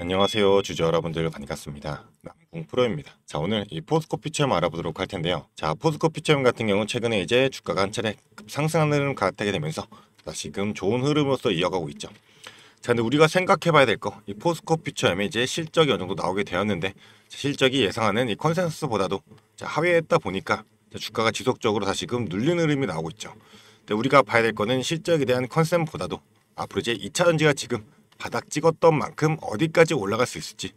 안녕하세요, 주주 여러분들 반갑습니다. 남궁프로입니다. 자, 오늘 이 포스코 피처엠 알아보도록 할 텐데요. 자, 포스코 피처엠 같은 경우는 최근에 이제 주가가 한 차례 상승하는 흐름 가닥하게 되면서 다시금 좋은 흐름으로서 이어가고 있죠. 자, 근데 우리가 생각해봐야 될 거, 이 포스코 피처엠에 이제 실적이 어느 정도 나오게 되었는데, 실적이 예상하는 이 컨센서스보다도 하회했다 보니까 주가가 지속적으로 다시금 눌리는 흐름이 나오고 있죠. 근데 우리가 봐야 될 거는 실적에 대한 컨센보다도 앞으로 이제 2차 전지가 지금 바닥 찍었던 만큼 어디까지 올라갈 수 있을지,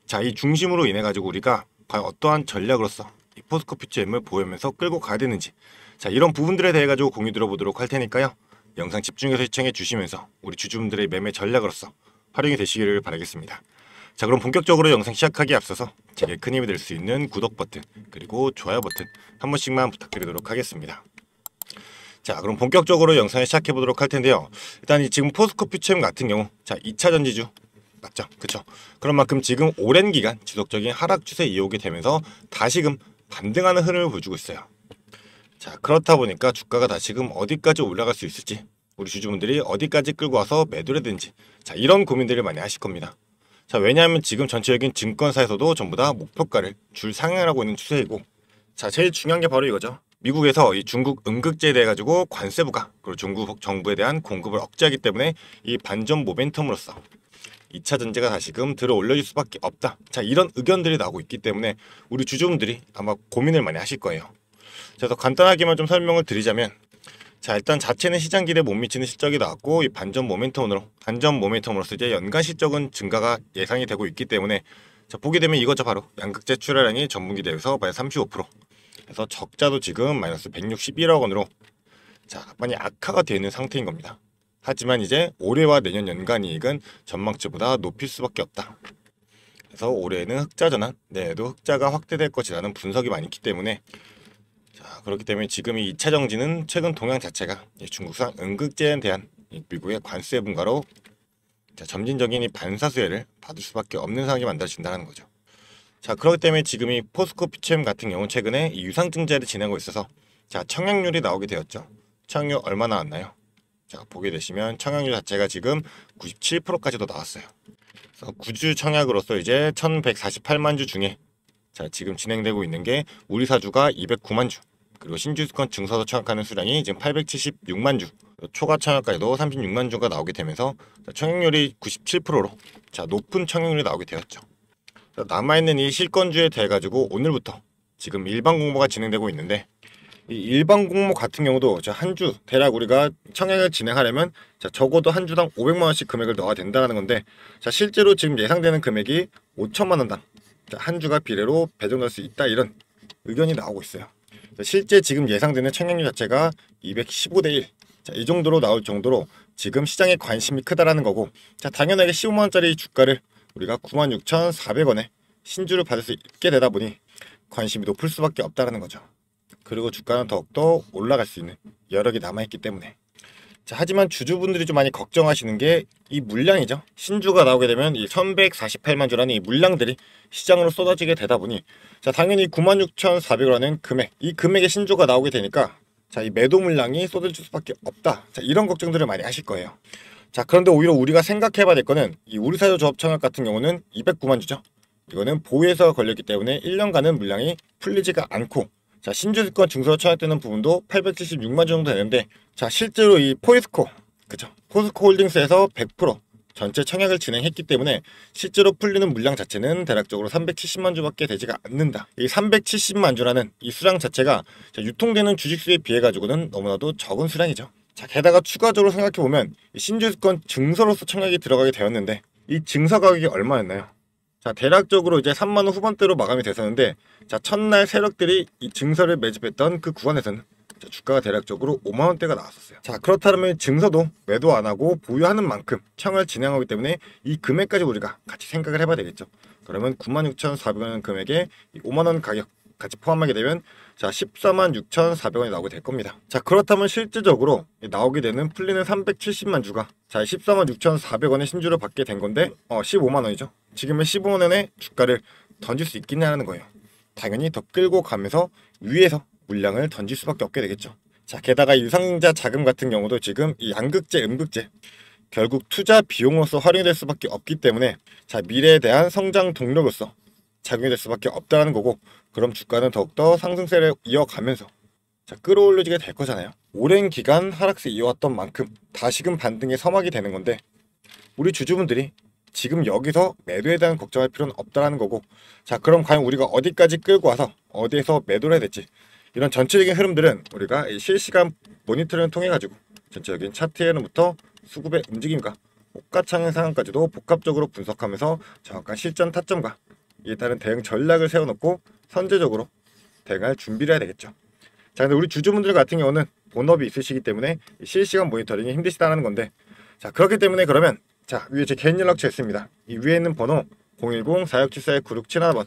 자, 이 중심으로 인해 가지고 우리가 과연 어떠한 전략으로서 이 포스코 피처엠을 보면서 끌고 가야 되는지, 자, 이런 부분들에 대해 가지고 공유 들어보도록 할 테니까요. 영상 집중해서 시청해 주시면서 우리 주주분들의 매매 전략으로서 활용이 되시기를 바라겠습니다. 자, 그럼 본격적으로 영상 시작하기에 앞서서 제게 큰 힘이 될 수 있는 구독 버튼 그리고 좋아요 버튼 한 번씩만 부탁드리도록 하겠습니다. 자, 그럼 본격적으로 영상을 시작해 보도록 할 텐데요. 일단 이 지금 포스코 피처엠 같은 경우, 자, 2차 전지주 맞죠? 그쵸? 그런 만큼 지금 오랜 기간 지속적인 하락 추세 이어오게 되면서 다시금 반등하는 흐름을 보여주고 있어요. 자, 그렇다 보니까 주가가 다시금 어디까지 올라갈 수 있을지, 우리 주주분들이 어디까지 끌고 와서 매도를 해야 되는지, 자, 이런 고민들을 많이 하실 겁니다. 자, 왜냐하면 지금 전체적인 증권사에서도 전부 다 목표가를 줄 상향하고 있는 추세이고, 자, 제일 중요한 게 바로 이거죠. 미국에서 이 중국 음극재에 대해 가지고 관세 부과, 그리고 중국 정부에 대한 공급을 억제하기 때문에 이 반전 모멘텀으로서 2차 전지가 다시금 들어 올려질 수밖에 없다. 자, 이런 의견들이 나오고 있기 때문에 우리 주주분들이 아마 고민을 많이 하실 거예요. 그래서 간단하게만 좀 설명을 드리자면, 자, 일단 자체는 시장 기대에 못 미치는 실적이 나왔고, 이 반전 모멘텀으로서 이제 연간 실적은 증가가 예상이 되고 있기 때문에, 자, 보게 되면 이거죠. 바로 양극재 출하량이 전분기 대비해서 마이너스 35%, 그래서 적자도 지금 마이너스 161억 원으로 자, 많이 악화가 되어 있는 상태인 겁니다. 하지만 이제 올해와 내년 연간 이익은 전망치보다 높일 수밖에 없다. 그래서 올해에는 흑자 전환, 내년에도 흑자가 확대될 것이라는 분석이 많이 있기 때문에, 자, 그렇기 때문에 지금 이 2차 정지는 최근 동향 자체가 중국산 음극재에 대한 미국의 관세 분과로, 자, 점진적인 이 반사수혜를 받을 수밖에 없는 상황이 만들어진다는 거죠. 자, 그렇기 때문에 지금 이 포스코 피처엠 같은 경우는 최근에 이 유상증자를 진행하고 있어서, 자, 청약률이 나오게 되었죠. 청약률 얼마 나왔나요? 자, 보게 되시면 청약률 자체가 지금 97%까지도 나왔어요. 그래서 구주 청약으로서 이제 1148만 주 중에, 자, 지금 진행되고 있는 게 우리 사주가 209만 주, 그리고 신주수권 증서서 청약하는 수량이 지금 876만 주, 초과 청약까지도 36만 주가 나오게 되면서, 자, 청약률이 97%로 자, 높은 청약률이 나오게 되었죠. 남아있는 이 실권주에 대해 가지고 오늘부터 지금 일반 공모가 진행되고 있는데, 이 일반 공모 같은 경우도 한 주 대략 우리가 청약을 진행하려면, 자, 적어도 한 주당 500만 원씩 금액을 넣어야 된다는 건데, 자, 실제로 지금 예상되는 금액이 5천만 원당, 자, 한 주가 비례로 배정될 수 있다, 이런 의견이 나오고 있어요. 자, 실제 지금 예상되는 청약률 자체가 215대 1, 자, 이 정도로 나올 정도로 지금 시장에 관심이 크다라는 거고, 자, 당연하게 15만 원짜리 주가를 우리가 96,400원에 신주를 받을 수 있게 되다 보니 관심이 높을 수밖에 없다라는 거죠. 그리고 주가는 더욱더 올라갈 수 있는 여력이 남아있기 때문에. 자, 하지만 주주분들이 좀 많이 걱정하시는 게 이 물량이죠. 신주가 나오게 되면 이 1148만 주라는 이 물량들이 시장으로 쏟아지게 되다 보니, 자, 당연히 96,400원은 금액, 이 금액의 신주가 나오게 되니까, 자, 이 매도 물량이 쏟아질 수밖에 없다. 자, 이런 걱정들을 많이 하실 거예요. 자, 그런데 오히려 우리가 생각해봐야 될 거는, 이 우리사주 조합 청약 같은 경우는 209만 주죠. 이거는 보유해서 걸렸기 때문에 1년간은 물량이 풀리지가 않고, 자, 신주주권 증서 청약되는 부분도 876만 주 정도 되는데, 자, 실제로 이 포스코, 그죠? 포스코 홀딩스에서 100% 전체 청약을 진행했기 때문에 실제로 풀리는 물량 자체는 대략적으로 370만 주밖에 되지가 않는다. 이 370만 주라는 이 수량 자체가, 자, 유통되는 주식수에 비해 가지고는 너무나도 적은 수량이죠. 자, 게다가 추가적으로 생각해보면 신주주권 증서로서 청약이 들어가게 되었는데, 이 증서 가격이 얼마였나요? 자, 대략적으로 이제 3만원 후반대로 마감이 됐었는데, 자, 첫날 세력들이 이 증서를 매집했던 그 구간에서는, 자, 주가가 대략적으로 5만원대가 나왔었어요. 자, 그렇다면 증서도 매도 안하고 보유하는 만큼 청약을 진행하기 때문에 이 금액까지 우리가 같이 생각을 해봐야 되겠죠. 그러면 96,400원 금액에 5만원 가격 같이 포함하게 되면, 자, 146,400원이 나오게 될 겁니다. 자, 그렇다면 실질적으로 나오게 되는 풀리는 370만 주가, 자, 146,400원의 신주를 받게 된 건데, 15만원이죠. 지금은 15만원의 주가를 던질 수 있겠냐는 거예요. 당연히 더 끌고 가면서 위에서 물량을 던질 수밖에 없게 되겠죠. 자, 게다가 유상증자 자금 같은 경우도 지금 이 양극재, 음극재, 결국 투자 비용으로서 활용이 될 수밖에 없기 때문에 자, 미래에 대한 성장 동력으로서 작용이 될 수밖에 없다는 거고, 그럼 주가는 더욱더 상승세를 이어가면서 자, 끌어올려지게 될 거잖아요. 오랜 기간 하락세 이어왔던 만큼 다시금 반등의 서막이 되는 건데, 우리 주주분들이 지금 여기서 매도에 대한 걱정할 필요는 없다라는 거고, 자, 그럼 과연 우리가 어디까지 끌고 와서 어디에서 매도를 해야 될지, 이런 전체적인 흐름들은 우리가 실시간 모니터링을 통해 가지고 전체적인 차트 흐름부터 수급의 움직임과 호가창의 상황까지도 복합적으로 분석하면서 정확한 실전 타점과 이에 따른 대응 전략을 세워놓고 선제적으로 대응할 준비를 해야 되겠죠. 자, 근데 우리 주주분들 같은 경우는 본업이 있으시기 때문에 실시간 모니터링이 힘드시다는 건데, 자, 그렇기 때문에 그러면 자, 위에 제 개인 연락처 있습니다. 이 위에 있는 번호 010-4674-9671번,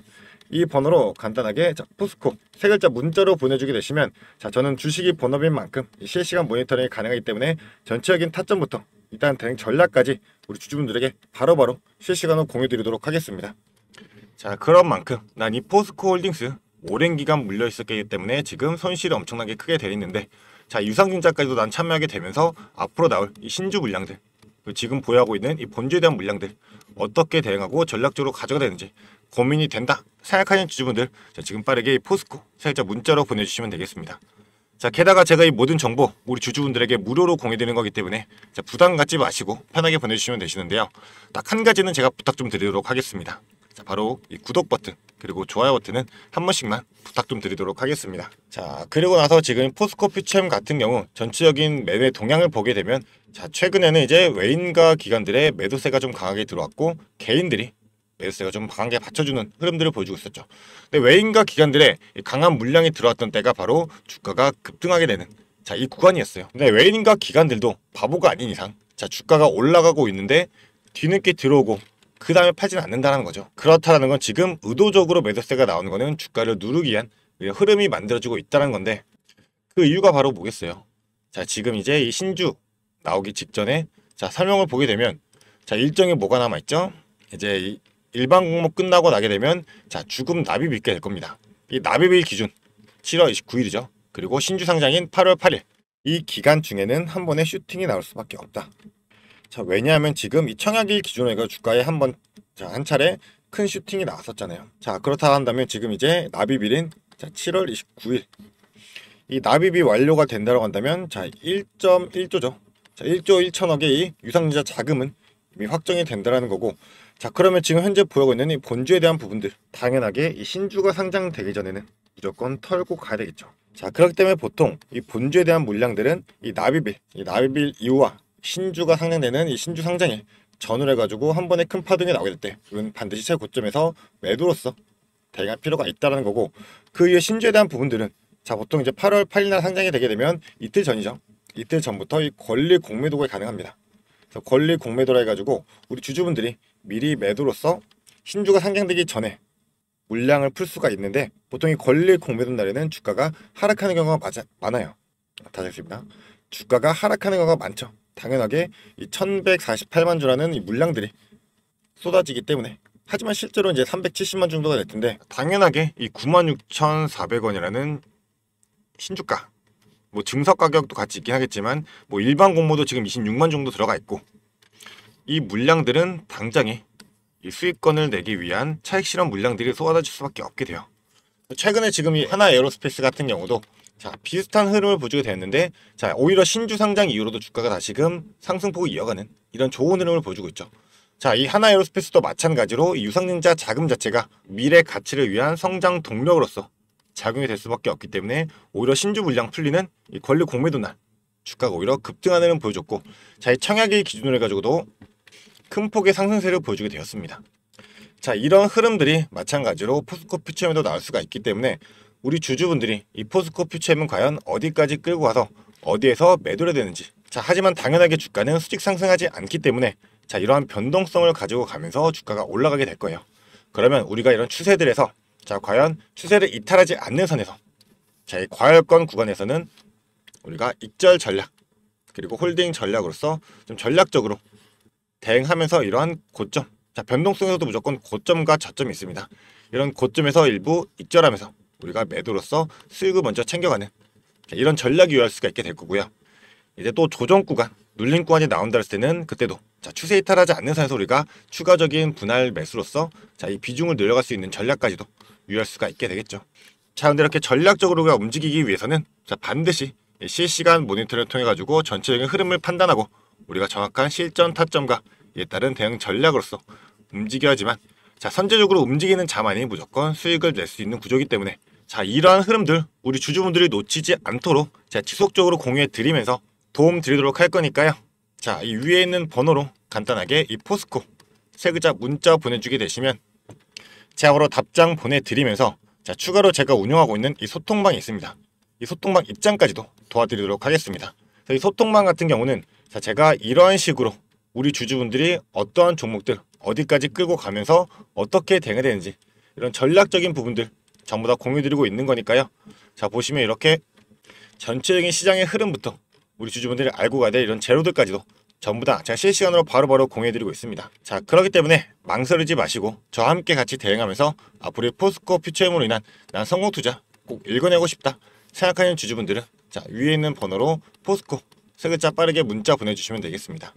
이 번호로 간단하게 자, 포스코 세 글자 문자로 보내주게 되시면, 자, 저는 주식이 본업인 만큼 실시간 모니터링이 가능하기 때문에 전체적인 타점부터 일단 대응 전략까지 우리 주주분들에게 바로바로 실시간으로 공유드리도록 하겠습니다. 자, 그런 만큼 난 이 포스코 홀딩스 오랜 기간 물려 있었기 때문에 지금 손실이 엄청나게 크게 돼 있는데, 자, 유상증자까지도 난 참여하게 되면서 앞으로 나올 이 신주 물량들, 지금 보유하고 있는 이 본주에 대한 물량들 어떻게 대응하고 전략적으로 가져가 되는지 고민이 된다 생각하는 주주분들, 자, 지금 빠르게 이 포스코 살짝 문자로 보내주시면 되겠습니다. 자, 게다가 제가 이 모든 정보 우리 주주분들에게 무료로 공유되는 거기 때문에 자, 부담 갖지 마시고 편하게 보내주시면 되시는데요. 딱 한 가지는 제가 부탁 좀 드리도록 하겠습니다. 자, 바로 이 구독 버튼 그리고 좋아요 버튼은 한 번씩만 부탁 좀 드리도록 하겠습니다. 자, 그리고 나서 지금 포스코 퓨처엠 같은 경우 전체적인 매매 동향을 보게 되면, 자, 최근에는 이제 외인과 기관들의 매도세가 좀 강하게 들어왔고 개인들이 매도세가 좀 강하게 받쳐주는 흐름들을 보여주고 있었죠. 근데 외인과 기관들의 강한 물량이 들어왔던 때가 바로 주가가 급등하게 되는 자, 이 구간이었어요. 근데 외인과 기관들도 바보가 아닌 이상 자, 주가가 올라가고 있는데 뒤늦게 들어오고 그 다음에 팔지는 않는다는 거죠. 그렇다는 건 지금 의도적으로 매도세가 나오는 거는 주가를 누르기 위한 흐름이 만들어지고 있다는 건데, 그 이유가 바로 뭐겠어요. 자, 지금 이제 이 신주 나오기 직전에 자, 설명을 보게 되면 자, 일정이 뭐가 남아있죠. 이제 이 일반 공모 끝나고 나게 되면 자, 주금 납입이 있게 될 겁니다. 이 납입일 기준 7월 29일이죠. 그리고 신주 상장인 8월 8일, 이 기간 중에는 한 번에 슈팅이 나올 수밖에 없다. 자, 왜냐하면 지금 이 청약일 기준으로 해서 주가에 한 차례 큰 슈팅이 나왔었잖아요. 자, 그렇다 한다면 지금 이제 납입일인 자, 7월 29일, 이 납입이 완료가 된다고 한다면 자, 1.1조죠. 자, 1조 1천억의 이 유상증자 자금은 이미 확정이 된다라는 거고, 자, 그러면 지금 현재 보유하고 있는 이 본주에 대한 부분들 당연하게 이 신주가 상장되기 전에는 무조건 털고 가야 되겠죠. 자, 그렇기 때문에 보통 이 본주에 대한 물량들은 이 납입일 이후와 신주가 상장되는 이 신주 상장일 전후를 해가지고 한 번에 큰 파동이 나오게 될 때 우리는 반드시 최고점에서 매도로서 대응할 필요가 있다는 거고, 그 이후에 신주에 대한 부분들은 자, 보통 이제 8월 8일 날 상장이 되게 되면 이틀 전이죠. 이틀 전부터 이 권리 공매도가 가능합니다. 그래서 권리 공매도라 해가지고 우리 주주분들이 미리 매도로서 신주가 상장되기 전에 물량을 풀 수가 있는데, 보통 이 권리 공매도 날에는 주가가 하락하는 경우가 많아요. 다시 하겠습니다. 주가가 하락하는 경우가 많죠. 당연하게 이 1148만 주라는 이 물량들이 쏟아지기 때문에. 하지만 실제로 이제 370만 정도가 될 텐데, 당연하게 이 96,400원이라는 신주가, 뭐 증서 가격도 같이 있긴 하겠지만 뭐 일반 공모도 지금 26만 정도 들어가 있고, 이 물량들은 당장에 이 수익권을 내기 위한 차익 실현 물량들이 쏟아질 수밖에 없게 돼요. 최근에 지금 이 하나 에어로스페이스 같은 경우도 자, 비슷한 흐름을 보여주게 되었는데, 자, 오히려 신주 상장 이후로도 주가가 다시금 상승폭을 이어가는 이런 좋은 흐름을 보여주고 있죠. 자, 이 하나 에어로스페이스도 마찬가지로 이 유상증자 자금 자체가 미래 가치를 위한 성장 동력으로서 작용이 될 수밖에 없기 때문에 오히려 신주 물량 풀리는 이 권리 공매도 날 주가가 오히려 급등하는 흐름 보여줬고, 자, 이 청약일 기준으로 해가지고도 큰 폭의 상승세를 보여주게 되었습니다. 자, 이런 흐름들이 마찬가지로 포스코 퓨처엠에도 나올 수가 있기 때문에 우리 주주분들이 이 포스코 퓨처엠은 과연 어디까지 끌고 와서 어디에서 매도를 해야 되는지, 자, 하지만 당연하게 주가는 수직 상승하지 않기 때문에 자, 이러한 변동성을 가지고 가면서 주가가 올라가게 될 거예요. 그러면 우리가 이런 추세들에서 자, 과연 추세를 이탈하지 않는 선에서 자, 이 과열권 구간에서는 우리가 익절 전략 그리고 홀딩 전략으로서 좀 전략적으로 대응하면서 이러한 고점, 자, 변동성에서도 무조건 고점과 저점이 있습니다. 이런 고점에서 일부 익절하면서 우리가 매도로서 수익을 먼저 챙겨가는 이런 전략이 유효할 수가 있게 될 거고요. 이제 또 조정 구간, 눌림 구간이 나온다 했을 때는 그때도 자, 추세 이탈하지 않는 선에서 우리가 추가적인 분할 매수로서 자, 이 비중을 늘려갈 수 있는 전략까지도 유의할 수가 있게 되겠죠. 자, 근데 이렇게 전략적으로 우리가 움직이기 위해서는 자, 반드시 실시간 모니터를 통해 가지고 전체적인 흐름을 판단하고 우리가 정확한 실전 타점과 이에 따른 대응 전략으로서 움직여야지만 자, 선제적으로 움직이는 자만이 무조건 수익을 낼 수 있는 구조이기 때문에 자, 이러한 흐름들 우리 주주분들이 놓치지 않도록 자, 지속적으로 공유해 드리면서 도움 드리도록 할 거니까요. 자, 이 위에 있는 번호로 간단하게 이 포스코 세 글자 문자 보내주게 되시면 제가 바로 답장 보내드리면서 자, 추가로 제가 운영하고 있는 이 소통방이 있습니다. 이 소통방 입장까지도 도와드리도록 하겠습니다. 이 소통방 같은 경우는 자, 제가 이러한 식으로 우리 주주분들이 어떠한 종목들 어디까지 끌고 가면서 어떻게 대응해야 되는지 이런 전략적인 부분들 전부 다 공유드리고 있는 거니까요. 자, 보시면 이렇게 전체적인 시장의 흐름부터 우리 주주분들이 알고 가야 될 이런 재료들까지도 전부 다 제가 실시간으로 바로바로 공유해드리고 있습니다. 자, 그렇기 때문에 망설이지 마시고 저와 함께 같이 대응하면서 앞으로의 포스코 퓨처엠으로 인한 난 성공 투자 꼭 읽어내고 싶다 생각하는 주주분들은 자, 위에 있는 번호로 포스코 세 글자 빠르게 문자 보내주시면 되겠습니다.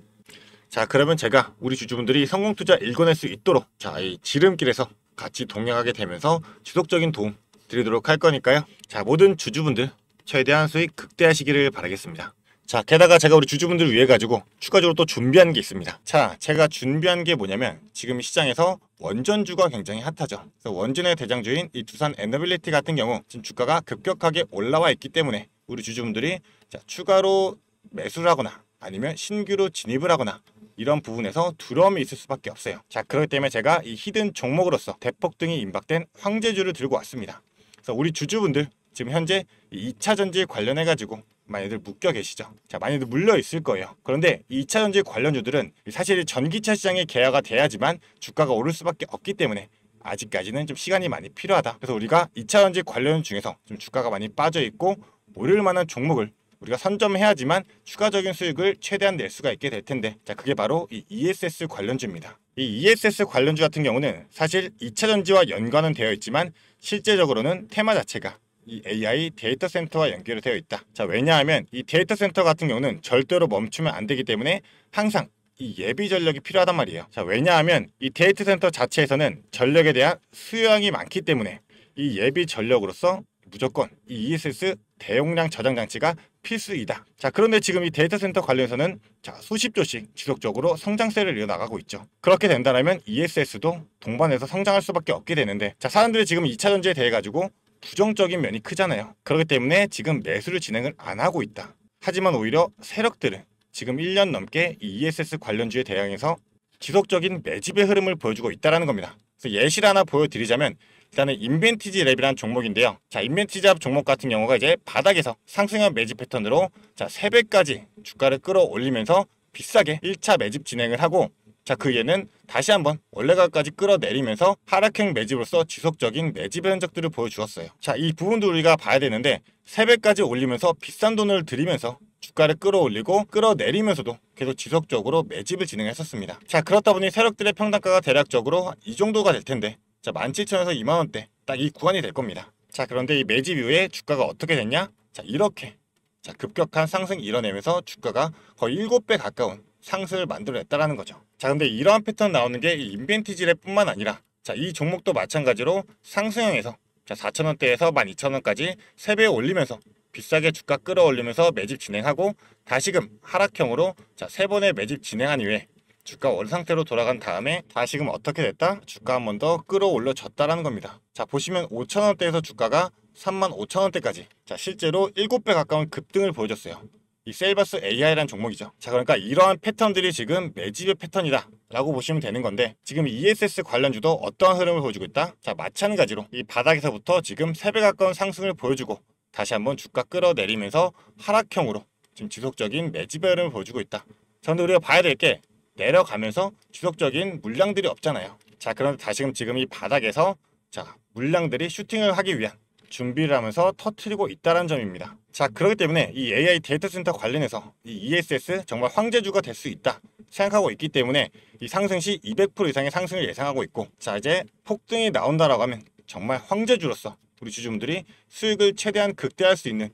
자, 그러면 제가 우리 주주분들이 성공 투자 읽어낼 수 있도록 자, 이 지름길에서 같이 동행하게 되면서 지속적인 도움 드리도록 할 거니까요. 자, 모든 주주분들 최대한 수익 극대화하시기를 바라겠습니다. 자, 게다가 제가 우리 주주분들을 위해 가지고 추가적으로 또 준비한 게 있습니다. 자, 제가 준비한 게 뭐냐면 지금 시장에서 원전주가 굉장히 핫하죠. 그래서 원전의 대장주인 이 두산 에너빌리티 같은 경우 지금 주가가 급격하게 올라와 있기 때문에 우리 주주분들이 자, 추가로 매수를 하거나 아니면 신규로 진입을 하거나 이런 부분에서 두려움이 있을 수밖에 없어요. 자, 그렇기 때문에 제가 이 히든 종목으로서 대폭등이 임박된 황제주를 들고 왔습니다. 그래서 우리 주주분들 지금 현재 2차 전지 관련해 가지고 많이들 묶여 계시죠. 자, 많이들 물려 있을 거예요. 그런데 이 2차 전지 관련주들은 사실 전기차 시장이 개화가 돼야지만 주가가 오를 수밖에 없기 때문에 아직까지는 좀 시간이 많이 필요하다. 그래서 우리가 2차 전지 관련 중에서 좀 주가가 많이 빠져 있고 오를 만한 종목을 우리가 선점해야지만 추가적인 수익을 최대한 낼 수가 있게 될 텐데 자, 그게 바로 이 ESS 관련주입니다. 이 ESS 관련주 같은 경우는 사실 2차 전지와 연관은 되어 있지만 실제적으로는 테마 자체가 이 AI 데이터 센터와 연결이 되어 있다. 자, 왜냐하면 이 데이터 센터 같은 경우는 절대로 멈추면 안 되기 때문에 항상 이 예비 전력이 필요하단 말이에요. 자, 왜냐하면 이 데이터 센터 자체에서는 전력에 대한 수요량이 많기 때문에 이 예비 전력으로서 무조건 이 ESS 대용량 저장 장치가 필수이다. 자, 그런데 지금 이 데이터 센터 관련해서는 자, 수십 조씩 지속적으로 성장세를 이어나가고 있죠. 그렇게 된다면 ESS도 동반해서 성장할 수밖에 없게 되는데 자, 사람들이 지금 2차 전지에 대해 가지고 부정적인 면이 크잖아요. 그렇기 때문에 지금 매수를 진행을 안 하고 있다. 하지만 오히려 세력들은 지금 1년 넘게 이 ESS 관련주에 대항해서 지속적인 매집의 흐름을 보여주고 있다는 겁니다. 그래서 예시를 하나 보여드리자면 일단은 인벤티지 랩이라는 종목인데요. 자, 인벤티지 랩 종목 같은 경우가 이제 바닥에서 상승형 매집 패턴으로 자, 3배까지 주가를 끌어올리면서 비싸게 1차 매집 진행을 하고 자, 그 이후에는 다시 한번 원래 가까지 끌어내리면서 하락형 매집으로서 지속적인 매집의 흔적들을 보여주었어요. 자, 이 부분도 우리가 봐야 되는데 3배까지 올리면서 비싼 돈을 들이면서 주가를 끌어올리고 끌어내리면서도 계속 지속적으로 매집을 진행했었습니다. 자, 그렇다 보니 세력들의 평단가가 대략적으로 이 정도가 될 텐데 자, 17,000에서 20,000원대 딱 이 구간이 될 겁니다. 자, 그런데 이 매집 이후에 주가가 어떻게 됐냐? 자, 이렇게 자, 급격한 상승이 일어나면서 주가가 거의 7배 가까운 상승을 만들어냈다라는 거죠. 자, 근데 이러한 패턴 나오는 게 이 인벤티지랩 뿐만 아니라 자, 이 종목도 마찬가지로 상승형에서 자, 4,000원대에서 12,000원까지 3배 올리면서 비싸게 주가 끌어올리면서 매집 진행하고 다시금 하락형으로 자, 3번의 매집 진행한 이후에 주가 원 상태로 돌아간 다음에 다시금 어떻게 됐다? 주가 한 번 더 끌어올려졌다라는 겁니다. 자, 보시면 5,000원대에서 주가가 35,000원대까지 자, 실제로 7배 가까운 급등을 보여줬어요. 이 셀바스 AI라는 종목이죠. 자, 그러니까 이러한 패턴들이 지금 매집의 패턴이다 라고 보시면 되는 건데 지금 ESS 관련주도 어떠한 흐름을 보여주고 있다? 자, 마찬가지로 이 바닥에서부터 지금 3배 가까운 상승을 보여주고 다시 한번 주가 끌어내리면서 하락형으로 지금 지속적인 매집의 흐름을 보여주고 있다. 자, 근데 우리가 봐야 될 게 내려가면서 지속적인 물량들이 없잖아요. 자, 그런데 다시금 지금 이 바닥에서 자, 물량들이 슈팅을 하기 위한 준비를 하면서 터트리고 있다는 점입니다. 자, 그렇기 때문에 이 AI 데이터 센터 관련해서 이 ESS 정말 황제주가 될 수 있다 생각하고 있기 때문에 이 상승 시 200% 이상의 상승을 예상하고 있고 자, 이제 폭등이 나온다라고 하면 정말 황제주로서 우리 주주분들이 수익을 최대한 극대화할 수 있는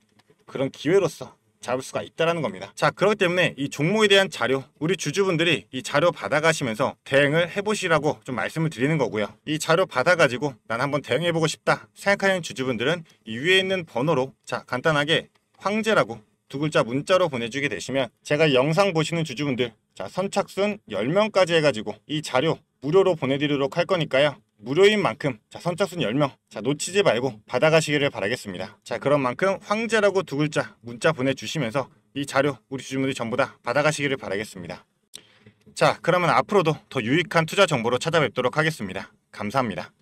그런 기회로서 잡을 수가 있다라는 겁니다. 자, 그렇기 때문에 이 종목에 대한 자료, 우리 주주분들이 이 자료 받아가시면서 대응을 해보시라고 좀 말씀을 드리는 거고요. 이 자료 받아가지고 난 한번 대응해보고 싶다 생각하는 주주분들은 이 위에 있는 번호로 자, 간단하게 황제라고 두 글자 문자로 보내주게 되시면 제가 영상 보시는 주주분들 자, 선착순 10명까지 해가지고 이 자료 무료로 보내드리도록 할 거니까요. 무료인 만큼 자, 선착순 10명 자, 놓치지 말고 받아가시기를 바라겠습니다. 자, 그런 만큼 황제라고 두 글자 문자 보내주시면서 이 자료 우리 주주분들이 전부 다 받아가시기를 바라겠습니다. 자, 그러면 앞으로도 더 유익한 투자 정보로 찾아뵙도록 하겠습니다. 감사합니다.